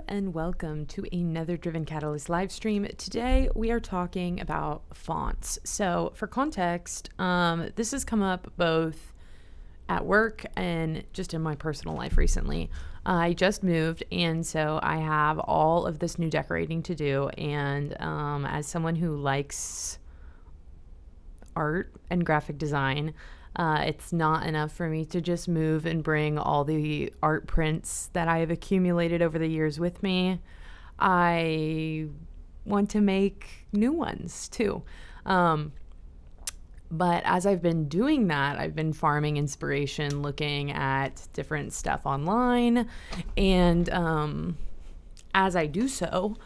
and welcome to another Driven Catalyst live stream. Today we are talking about fonts. So for context, this has come up both at work and just in my personal life recently. I just moved, and so I have all of this new decorating to do. And as someone who likes art and graphic design, it's not enough for me to just move and bring all the art prints that I have accumulated over the years with me. I want to make new ones too. But as I've been doing that, I've been farming inspiration, looking at different stuff online. And as I do so,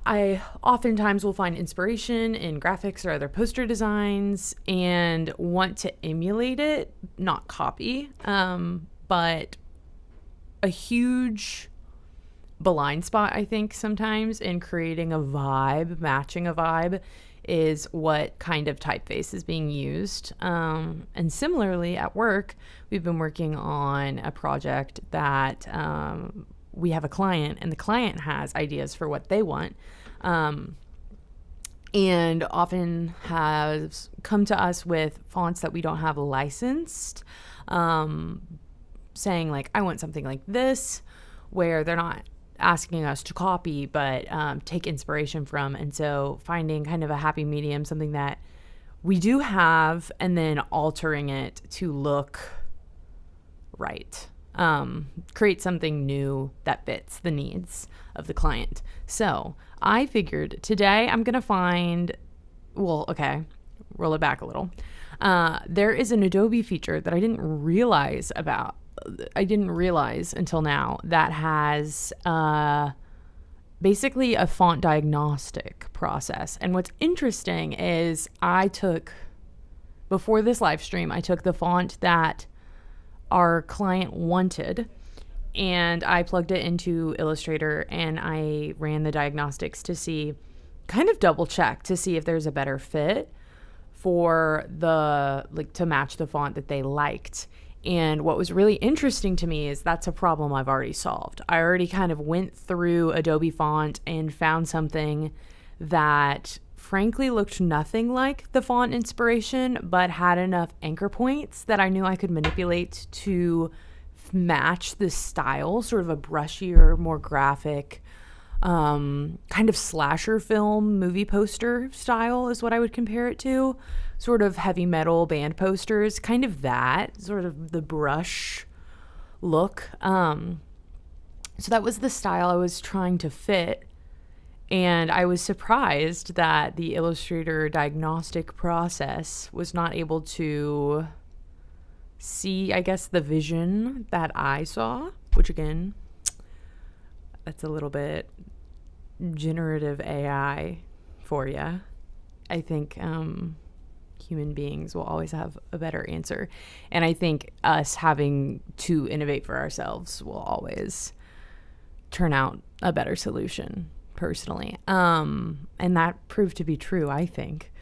I oftentimes will find inspiration in graphics or other poster designs and want to emulate it, not copy. But a huge blind spot, I think, sometimes in creating a vibe, matching a vibe, is what kind of typeface is being used. And similarly, at work, we've been working on a project that we have a client, and the client has ideas for what they want, and often has come to us with fonts that we don't have licensed, saying like, I want something like this, where they're not asking us to copy, but take inspiration from. And so finding kind of a happy medium, something that we do have, and then altering it to look right. Create something new that fits the needs of the client. So I figured today I'm going to find, roll it back a little. There is an Adobe feature that I didn't realize until now that has basically a font diagnostic process. And what's interesting is before this live stream, I took the font that our client wanted, and I plugged it into Illustrator, and I ran the diagnostics to see, kind of double check to see if there's a better fit for to match the font that they liked. And what was really interesting to me is that's a problem I've already solved. I already kind of went through Adobe Font and found something that frankly looked nothing like the font inspiration, but had enough anchor points that I knew I could manipulate to match the style, sort of a brushier, more graphic, kind of slasher film movie poster style is what I would compare it to. Sort of heavy metal band posters, kind of that, sort of the brush look. So that was the style I was trying to fit. And I was surprised that the Illustrator diagnostic process was not able to see, I guess, the vision that I saw, which again, that's a little bit generative AI for you. I think human beings will always have a better answer. And I think us having to innovate for ourselves will always turn out a better solution, personally. And that proved to be true, I think.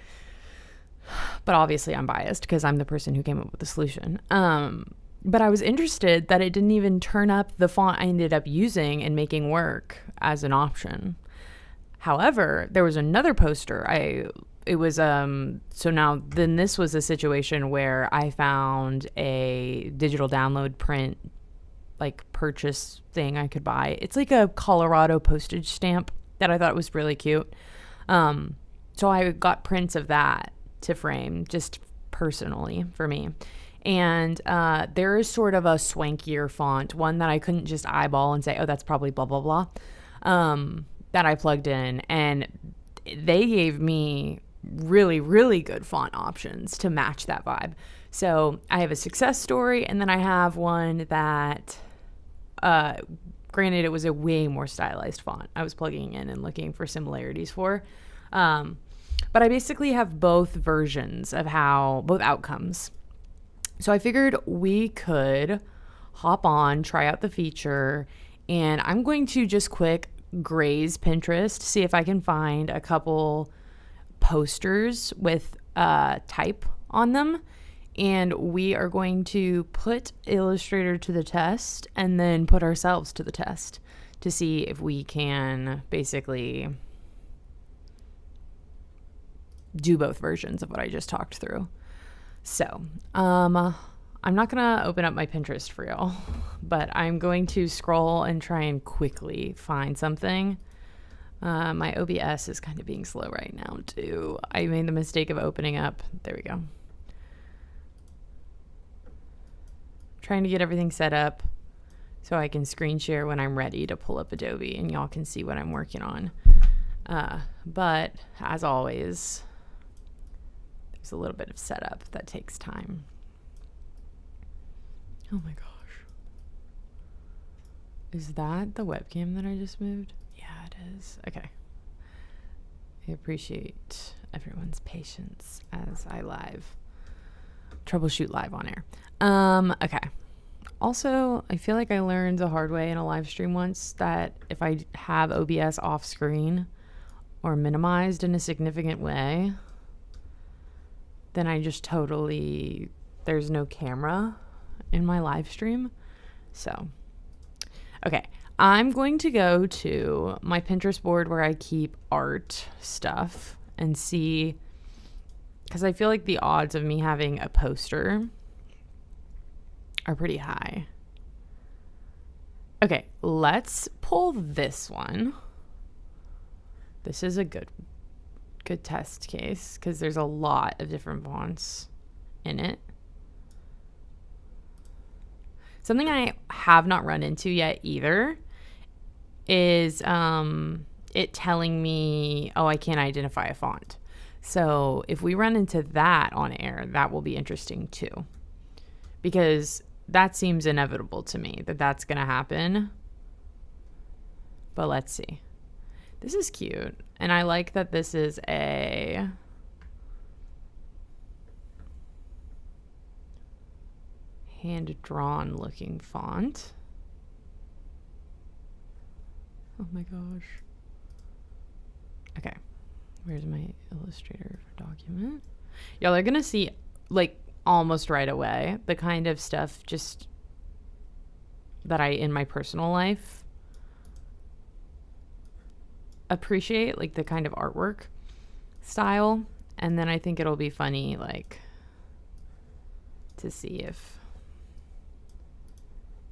But obviously I'm biased because I'm the person who came up with the solution. But I was interested that it didn't even turn up the font I ended up using and making work as an option. However, there was another poster. This was a situation where I found a digital download print, like purchase thing I could buy. It's like a Colorado postage stamp that I thought was really cute. So I got prints of that to frame just personally for me. And there is sort of a swankier font, one that I couldn't just eyeball and say, oh, that's probably blah, blah, blah, that I plugged in. And they gave me really, really good font options to match that vibe. So I have a success story, and then I have one that, granted, it was a way more stylized font I was plugging in and looking for similarities for. But I basically have both versions of both outcomes. So I figured we could hop on, try out the feature, and I'm going to just quick graze Pinterest, see if I can find a couple posters with type on them. And we are going to put Illustrator to the test and then put ourselves to the test to see if we can basically do both versions of what I just talked through. So, I'm not going to open up my Pinterest for y'all, but I'm going to scroll and try and quickly find something. My OBS is kind of being slow right now too. I made the mistake of opening up. There we go. Trying to get everything set up so I can screen share when I'm ready to pull up Adobe and y'all can see what I'm working on. But as always, there's a little bit of setup that takes time. Oh my gosh. Is that the webcam that I just moved? Yeah, it is. Okay. I appreciate everyone's patience as I troubleshoot live on air. Okay. Also, I feel like I learned the hard way in a live stream once that if I have OBS off screen or minimized in a significant way, then I just there's no camera in my live stream. So, okay. I'm going to go to my Pinterest board where I keep art stuff and see, because I feel like the odds of me having a poster are pretty high. Okay, let's pull this one. This is a good test case because there's a lot of different fonts in it. Something I have not run into yet either is it telling me, oh, I can't identify a font. So if we run into that on air, that will be interesting too, because that seems inevitable to me that that's going to happen. But let's see. This is cute. And I like that this is a hand-drawn looking font. Oh my gosh. Okay. Where's my Illustrator document? Y'all are going to see, like, almost right away the kind of stuff just that I, in my personal life, appreciate, like the kind of artwork style. And then I think it'll be funny, like, to see if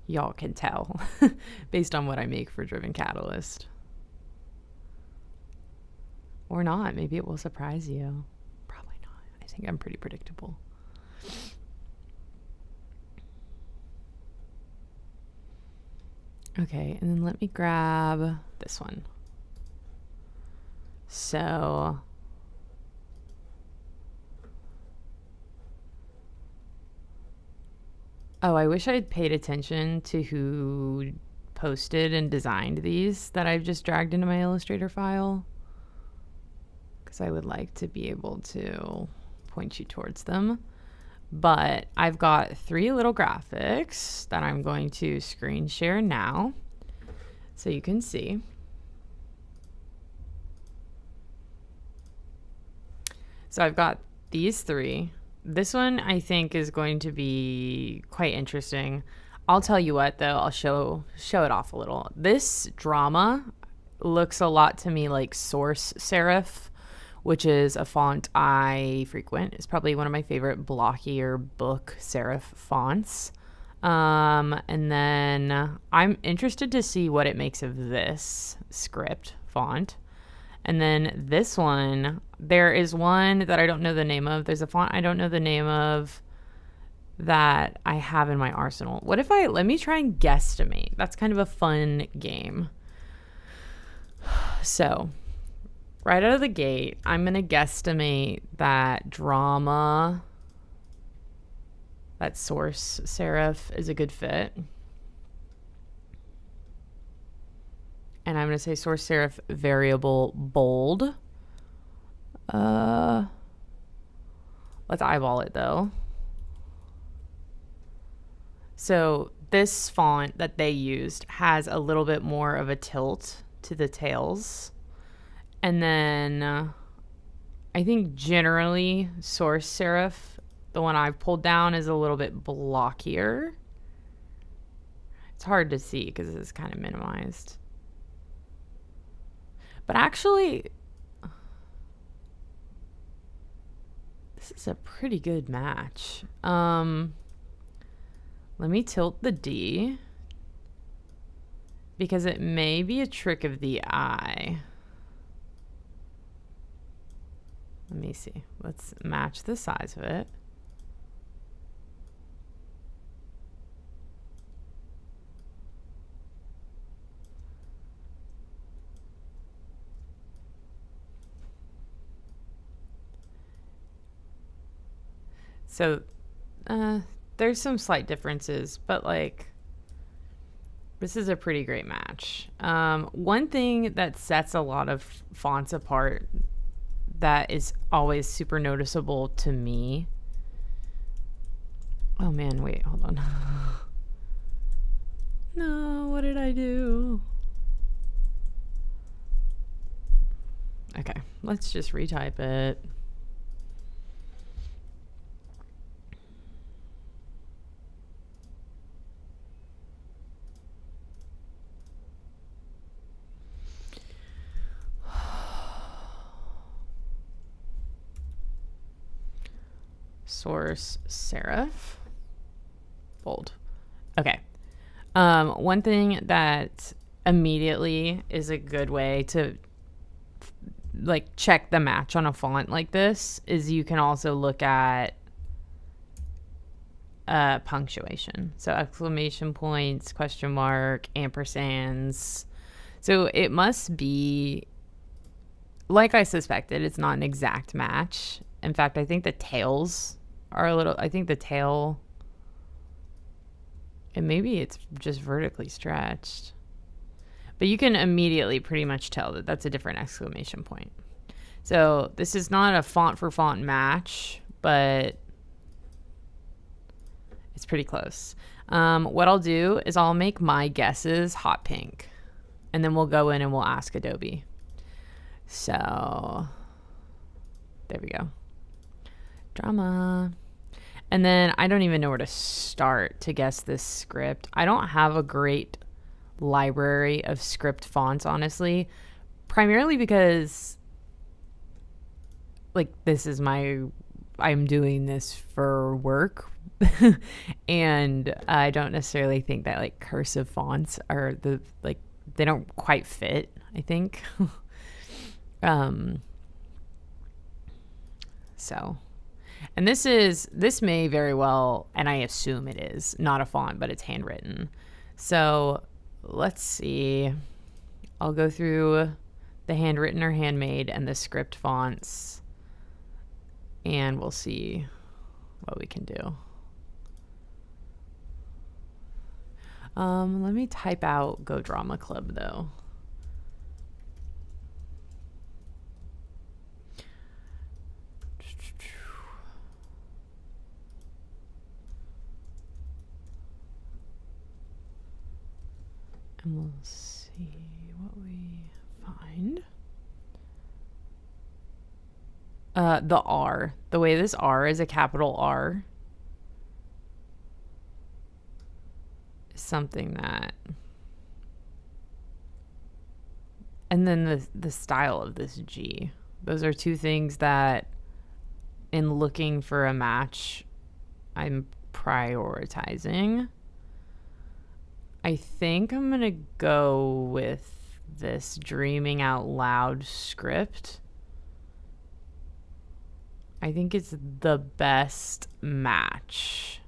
y'all can tell based on what I make for Driven Catalyst. Or not. Maybe it will surprise you. Probably not. I think I'm pretty predictable. Okay, and then let me grab this one. So I wish I'd paid attention to who posted and designed these that I've just dragged into my Illustrator file, because I would like to be able to point you towards them. But I've got 3 little graphics that I'm going to screen share now so you can see. So I've got these 3. This one I think is going to be quite interesting. I'll tell you what though, I'll show it off a little. This drama looks a lot to me like Source Serif, which is a font I frequent. It's probably one of my favorite blockier book serif fonts. And then I'm interested to see what it makes of this script font. And then this one, there is one that I don't know the name of. There's a font I don't know the name of that I have in my arsenal. What if let me try and guesstimate. That's kind of a fun game. So right out of the gate, I'm going to guesstimate that drama, that source serif is a good fit. And I'm going to say source serif variable bold. Let's eyeball it though. So this font that they used has a little bit more of a tilt to the tails. And then I think generally source serif, the one I've pulled down, is a little bit blockier. It's hard to see because it's kind of minimized. But actually, this is a pretty good match. Let me tilt the D because it may be a trick of the eye. Let me see. Let's match the size of it. So there's some slight differences, but like this is a pretty great match. One thing that sets a lot of fonts apart that is always super noticeable to me. Oh man, wait, hold on. No, what did I do? Okay, let's just retype it. Source serif, bold. Okay. One thing that immediately is a good way to like check the match on a font like this is you can also look at punctuation. So exclamation points, question mark, ampersands. So it must be, like I suspected, it's not an exact match. In fact, I think the tails are a little, I think the tail, and maybe it's just vertically stretched. But you can immediately pretty much tell that that's a different exclamation point. So this is not a font for font match, but it's pretty close. What I'll do is I'll make my guesses hot pink, and then we'll go in and we'll ask Adobe. So there we go. Drama. And then I don't even know where to start to guess this script. I don't have a great library of script fonts, honestly, primarily because like this is I'm doing this for work and I don't necessarily think that like cursive fonts are they don't quite fit, I think. So, and this may very well, and I assume it is not a font, but it's handwritten. So let's see. I'll go through the handwritten or handmade and the script fonts, and we'll see what we can do. Let me type out Go Drama Club though. And we'll see what we find. The R. The way this R is a capital R is something that... And then the style of this G. Those are two things that, in looking for a match, I'm prioritizing. I think I'm going to go with this Dreaming Out Loud script. I think it's the best match.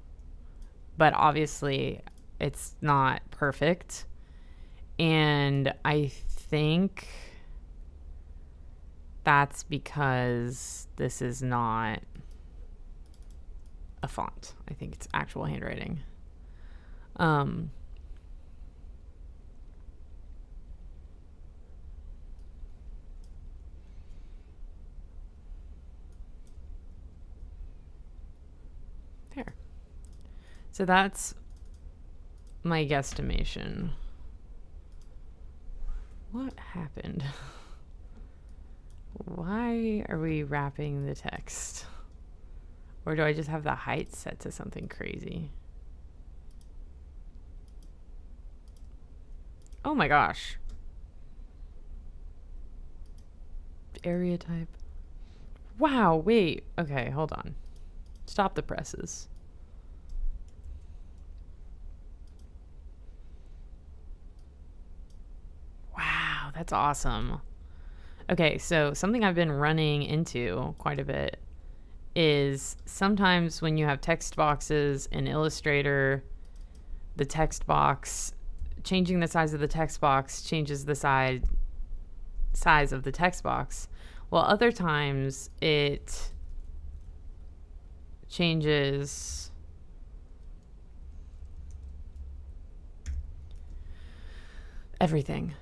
But obviously, it's not perfect. And I think that's because this is not a font. I think it's actual handwriting. There. So that's my guesstimation. What happened? Why are we wrapping the text? Or do I just have the height set to something crazy? Oh my gosh. area type. Wow, wait. Okay, hold on. Stop the presses. Wow, that's awesome. Okay, so something I've been running into quite a bit is sometimes when you have text boxes in Illustrator, the text box, changing the size of the text box changes the size of the text box. Well, other times it changes everything.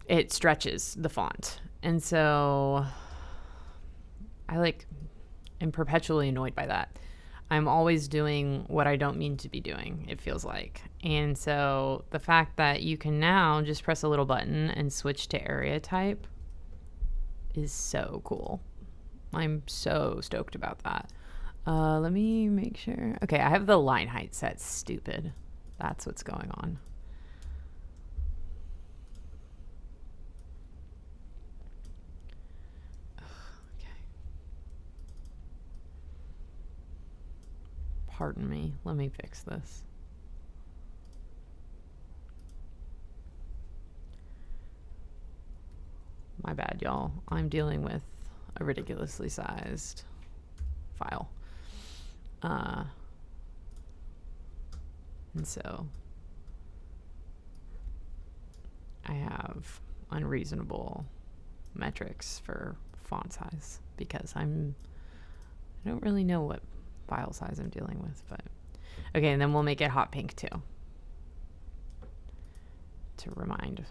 It stretches the font. And so I am perpetually annoyed by that. I'm always doing what I don't mean to be doing, it feels like. And so the fact that you can now just press a little button and switch to area type is so cool. I'm so stoked about that. Let me make sure. Okay, I have the line height set stupid. That's what's going on. Pardon me. Let me fix this. My bad, y'all. I'm dealing with a ridiculously sized file. And so I have unreasonable metrics for font size because I don't really know what file size I'm dealing with, but okay. And then we'll make it hot pink too, to remind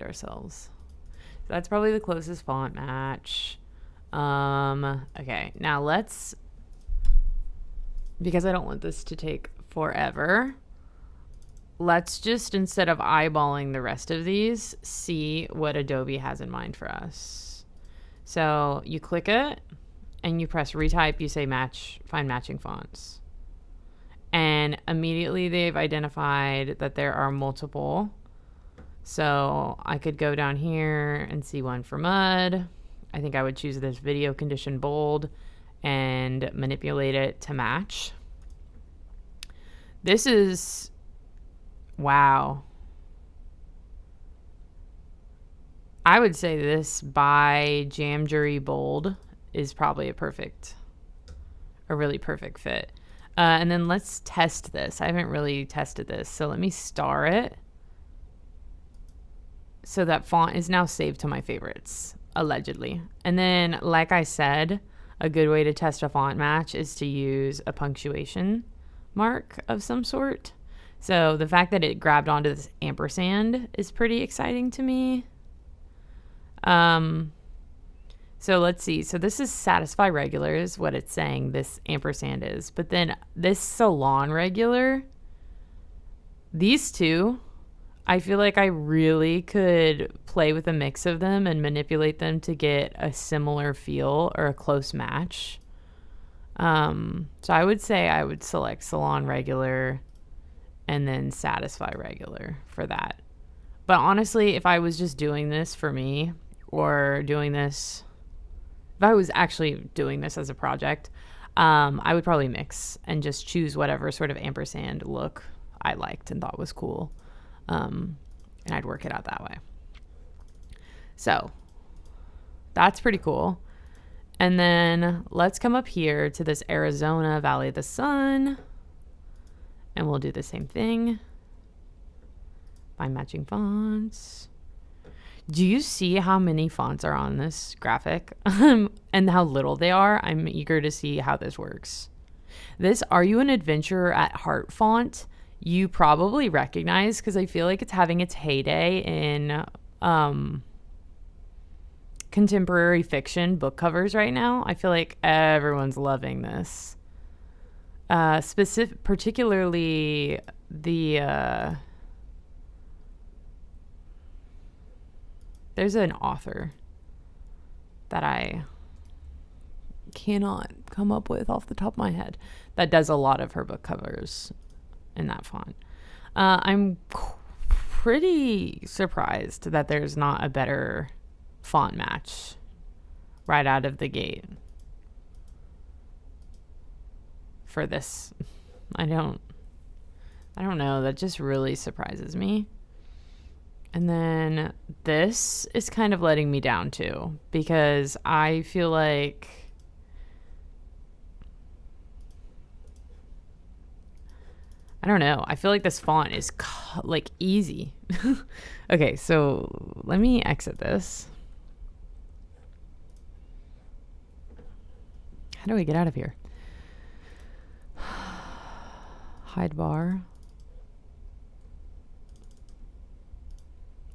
ourselves. So that's probably the closest font match. Okay, now because I don't want this to take forever, let's just, instead of eyeballing the rest of these, see what Adobe has in mind for us. So you click it and you press retype, you say find matching fonts. And immediately they've identified that there are multiple. So I could go down here and see one for mud. I think I would choose this video condition bold and manipulate it to match. This is, wow. I would say this by Jam Jury Bold is probably a really perfect fit. And then let's test this. I haven't really tested this. So let me star it. So that font is now saved to my favorites, allegedly. And then, like I said, a good way to test a font match is to use a punctuation mark of some sort. So the fact that it grabbed onto this ampersand is pretty exciting to me. So let's see. So this is satisfy regular is what it's saying this ampersand is. But then this salon regular, these two, I feel like I really could play with a mix of them and manipulate them to get a similar feel or a close match. So I would say I would select salon regular and then satisfy regular for that. But honestly, if I was just doing this for me or doing this, if I was actually doing this as a project, I would probably mix and just choose whatever sort of ampersand look I liked and thought was cool. And I'd work it out that way. So that's pretty cool. And then let's come up here to this Arizona Valley of the Sun, and we'll do the same thing. Find matching fonts. Do you see how many fonts are on this graphic and how little they are? I'm eager to see how this works. This Are You an Adventurer at Heart font, you probably recognize because I feel like it's having its heyday in contemporary fiction book covers right now. I feel like everyone's loving this. Particularly the... there's an author that I cannot come up with off the top of my head that does a lot of her book covers in that font. I'm pretty surprised that there's not a better font match right out of the gate for this. I don't know. That just really surprises me. And then this is kind of letting me down too, because I feel like I don't know. I feel like this font is like easy. Okay, so let me exit this. How do I get out of here? Hide bar.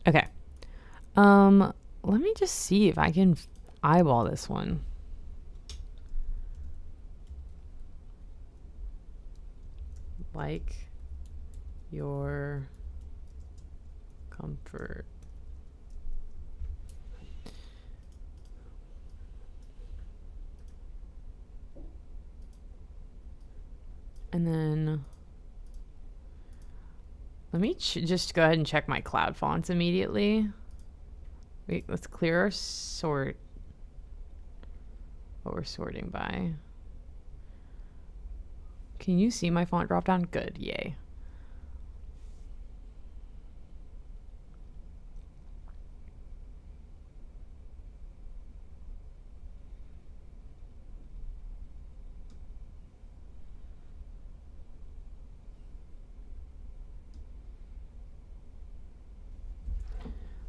Okay. Let me just see if I can eyeball this one. Like your comfort. And then let me just go ahead and check my cloud fonts immediately. Wait, let's clear our sort. What we're sorting by. Can you see my font drop down? Good, yay.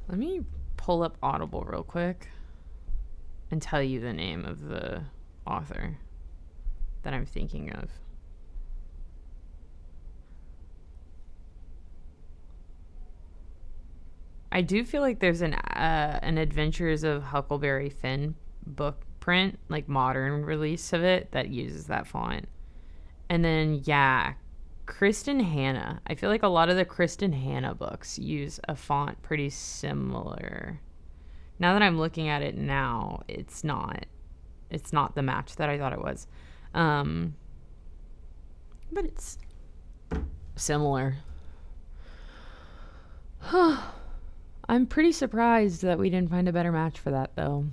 Let me pull up Audible real quick and tell you the name of the author that I'm thinking of. I do feel like there's an Adventures of Huckleberry Finn book print, like modern release of it, that uses that font. And then, yeah, Kristen Hanna. I feel like a lot of the Kristen Hanna books use a font pretty similar. Now that I'm looking at it now, it's not the match that I thought it was. But it's similar. I'm pretty surprised that we didn't find a better match for that, though.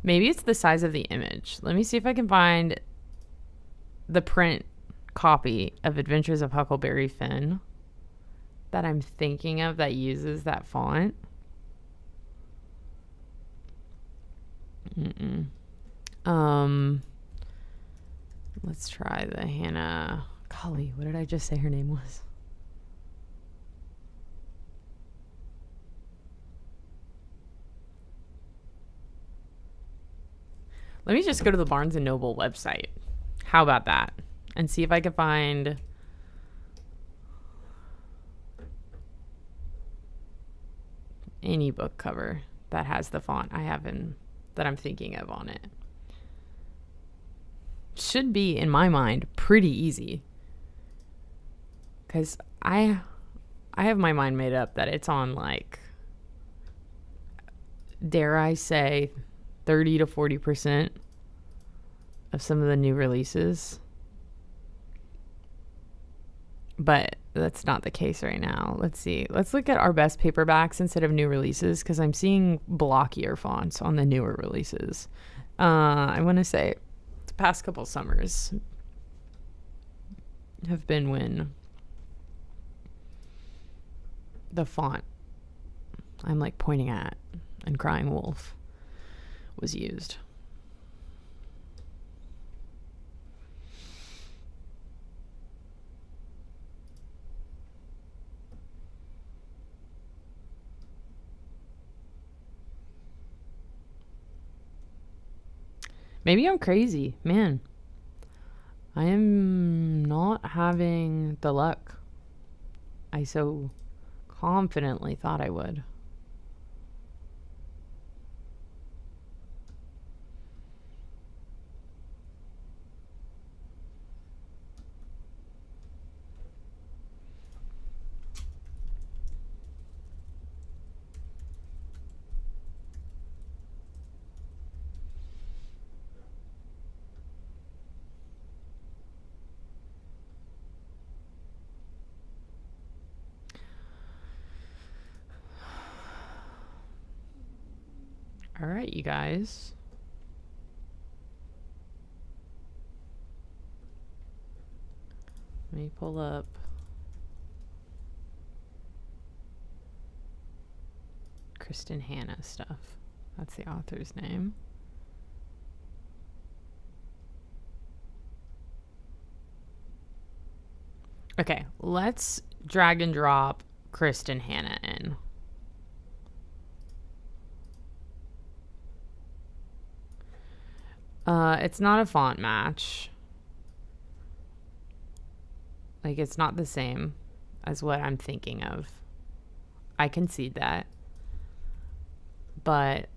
Maybe it's the size of the image. Let me see if I can find the print copy of Adventures of Huckleberry Finn that I'm thinking of that uses that font. Let's try the Hannah. Golly, what did I just say her name was? Let me just go to the Barnes & Noble website. How about that? And see if I can find any book cover that has the font I have that I'm thinking of on it. Should be, in my mind, pretty easy. Because I have my mind made up that it's on, like, dare I say, 30 to 40% of some of the new releases. But that's not the case right now. Let's see. Let's look at our best paperbacks instead of new releases, because I'm seeing blockier fonts on the newer releases. I want to say the past couple summers have been when the font I'm like pointing at and crying wolf was used. Maybe I'm crazy, man. I am not having the luck I so confidently thought I would. All right, you guys. Let me pull up Kristen Hanna stuff. That's the author's name. Okay, let's drag and drop Kristen Hanna in. It's not a font match. Like, it's not the same as what I'm thinking of. I concede that. But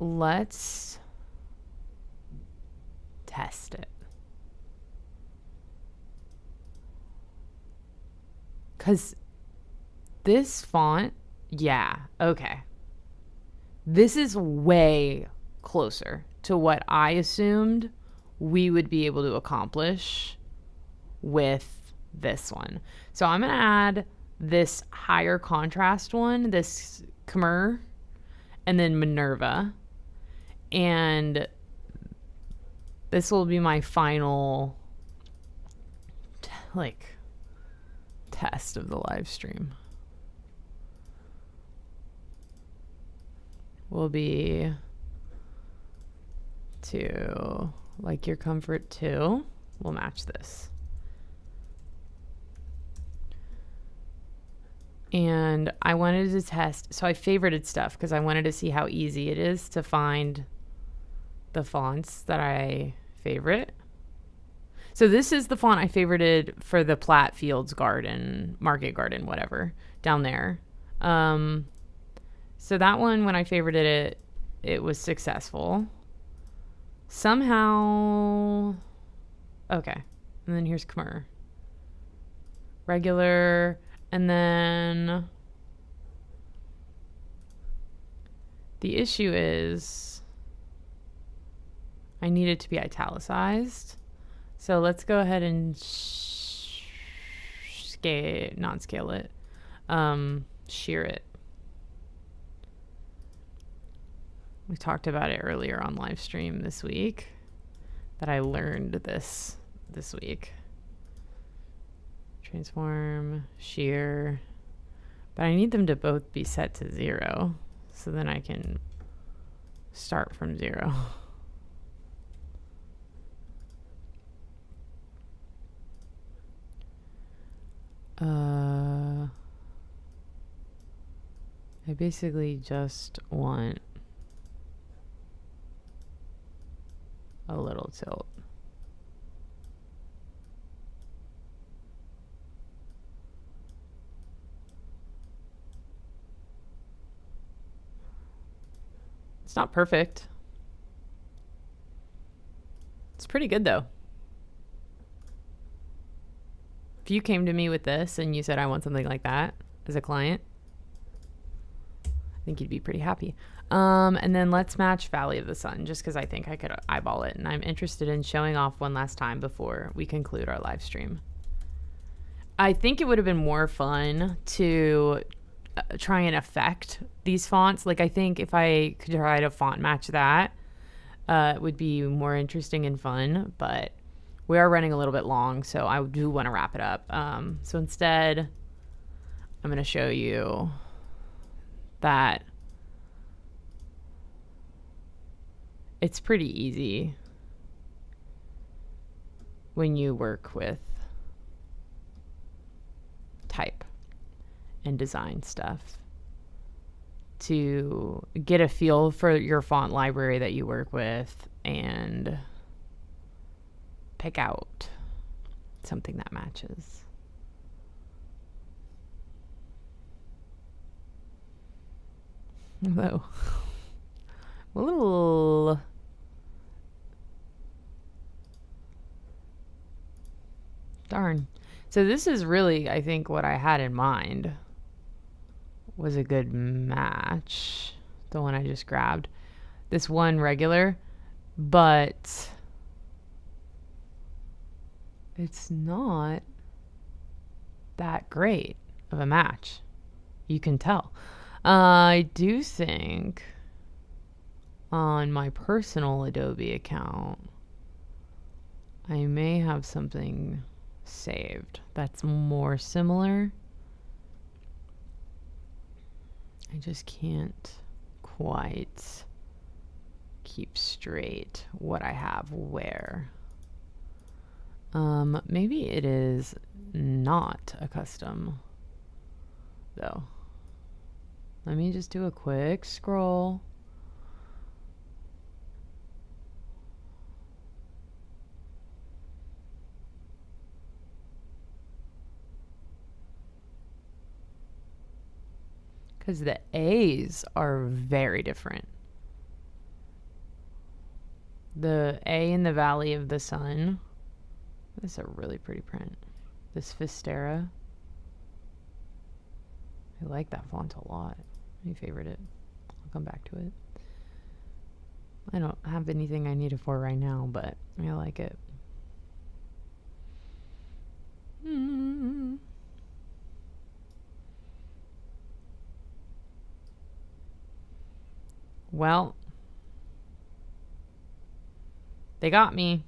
let's test it. Because this font, yeah, okay. This is way closer to what I assumed we would be able to accomplish with this one. So I'm going to add this higher contrast one, this Khmer, and then Minerva. And this will be my final, test of the live stream. Will be to Like Your Comfort 2. We'll match this. And I wanted to test, so I favorited stuff because I wanted to see how easy it is to find the fonts that I favorite. So this is the font I favorited for the Platt Fields Garden, Market Garden, whatever, down there. So that one, when I favorited it, it was successful. Somehow, okay. And then here's Khmer. Regular, and then the issue is I need it to be italicized. So let's go ahead and shear it. We talked about it earlier on live stream this week, that I learned this week. Transform, shear, but I need them to both be set to 0, so then I can start from 0. I basically just want a little tilt. It's not perfect. It's pretty good though. If you came to me with this and you said I want something like that as a client, I think you'd be pretty happy. And then let's match Valley of the Sun, just because I think I could eyeball it, and I'm interested in showing off one last time before we conclude our live stream. I think it would have been more fun to try and affect these fonts. Like, I think if I could try to font match that, it would be more interesting and fun, but we are running a little bit long, so I do want to wrap it up. So instead, I'm going to show you that it's pretty easy when you work with type and design stuff to get a feel for your font library that you work with and pick out something that matches. Although, a little darn. So this is really, I think, what I had in mind was a good match. The one I just grabbed. This one regular, but it's not that great of a match. You can tell. I do think on my personal Adobe account, I may have something saved that's more similar. I just can't quite keep straight what I have where. Maybe it is not a custom though. Let me just do a quick scroll. Because the A's are very different. The A in the Valley of the Sun. This is a really pretty print. This Fistera. I like that font a lot. My favorite it. I'll come back to it. I don't have anything I need it for right now, but I like it. Well, they got me.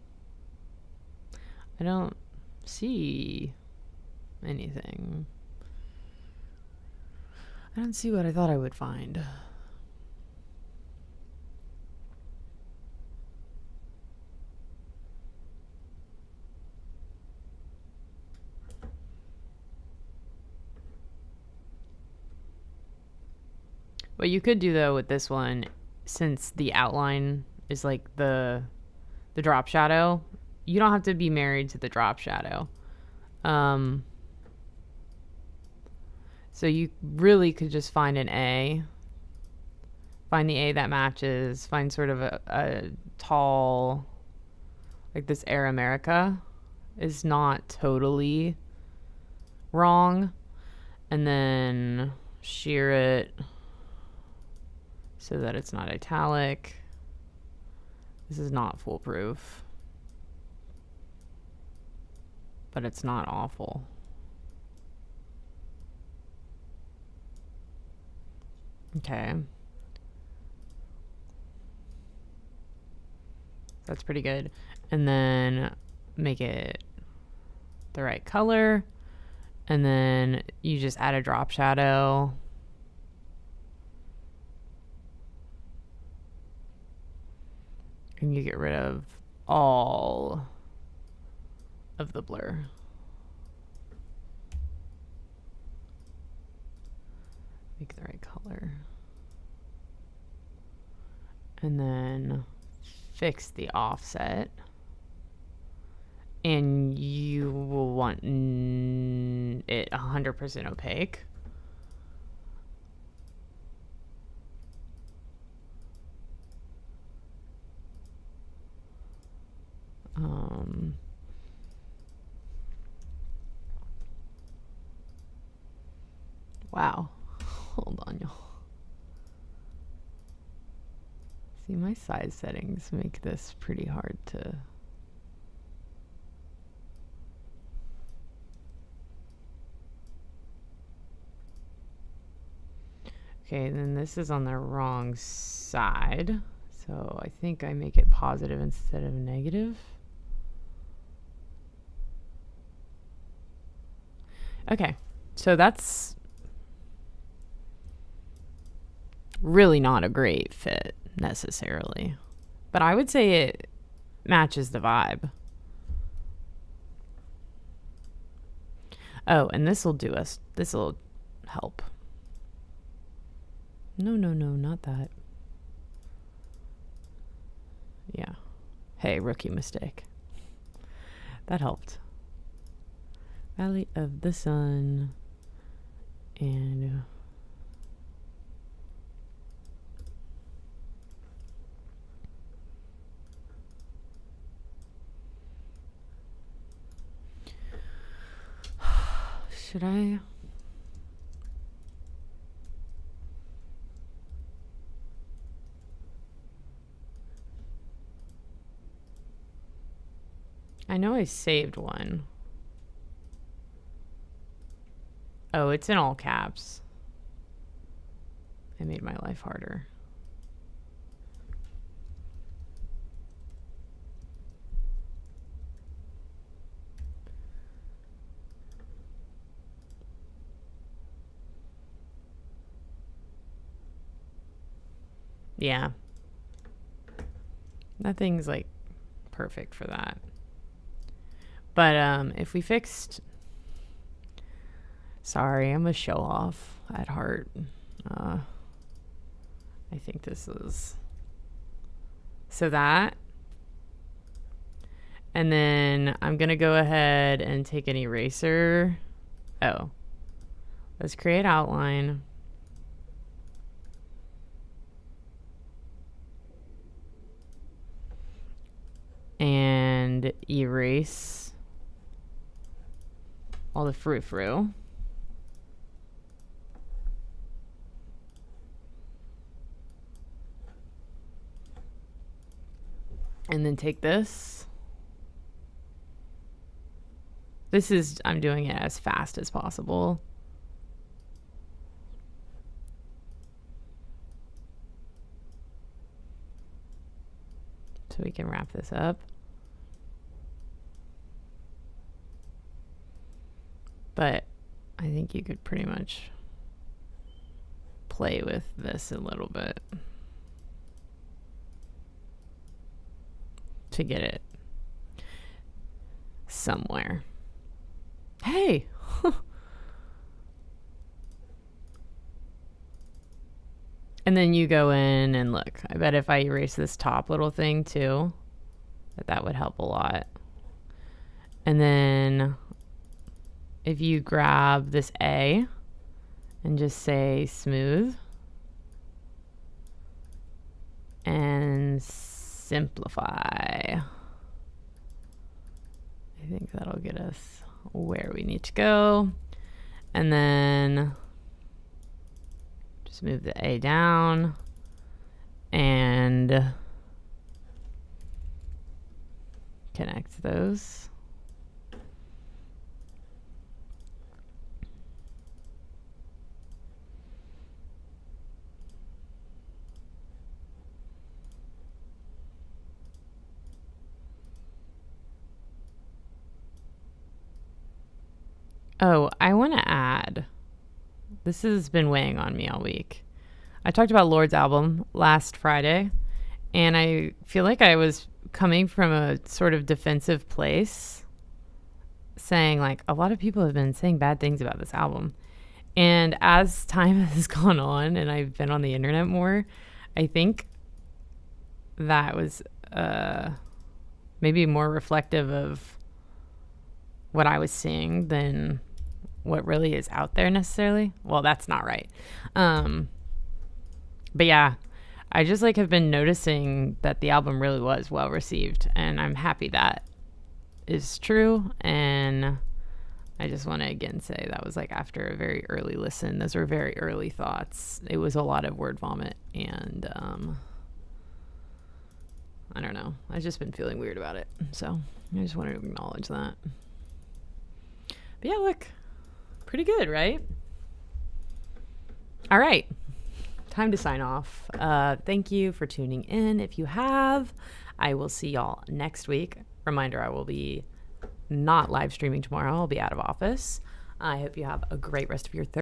I don't see anything. I don't see what I thought I would find. What you could do though with this one, since the outline is like the drop shadow, you don't have to be married to the drop shadow. So you really could just find an A, find the A that matches, find sort of a tall, like this Air America is not totally wrong, and then shear it so that it's not italic. This is not foolproof, but it's not awful. Okay. That's pretty good. And then make it the right color. And then you just add a drop shadow. And you get rid of all of the blur. Make the right color. And then fix the offset. And you will want it 100% opaque. Wow. Hold on, y'all. See, my size settings make this pretty hard to... Okay, then this is on the wrong side. So I think I make it positive instead of negative. Okay, so that's really not a great fit necessarily, but I would say it matches the vibe. Oh, and this will do us, this will help. No, not that. Yeah. Hey, rookie mistake. That helped. Valley of the Sun. And should I? I know I saved one. Oh, it's in all caps. I made my life harder. Yeah. That thing's like perfect for that. But if we fixed... Sorry, I'm a show off at heart. I think this is... So that... And then I'm going to go ahead and take an eraser. Oh. Let's create outline. And erase all the frou-frou. And then take this. I'm doing it as fast as possible. So we can wrap this up. But I think you could pretty much play with this a little bit to get it somewhere. Hey! And then you go in and look. I bet if I erase this top little thing too, that would help a lot. And then if you grab this A and just say smooth and simplify. I think that'll get us where we need to go. And then just move the A down and connect those. Oh, I want to add, this has been weighing on me all week. I talked about Lord's album last Friday, and I feel like I was coming from a sort of defensive place, saying like a lot of people have been saying bad things about this album. And as time has gone on and I've been on the internet more, I think that was maybe more reflective of what I was seeing than what really is out there necessarily. Well, that's not right. But yeah, I just like have been noticing that the album really was well received, and I'm happy that is true. And I just want to again say that was like after a very early listen. Those were very early thoughts. It was a lot of word vomit, and I don't know. I've just been feeling weird about it. So I just wanted to acknowledge that. But yeah, look, pretty good, right? All right, time to sign off. Thank you for tuning in. If you have, I will see y'all next week. Reminder, I will be not live streaming tomorrow. I'll be out of office. I hope you have a great rest of your Thursday.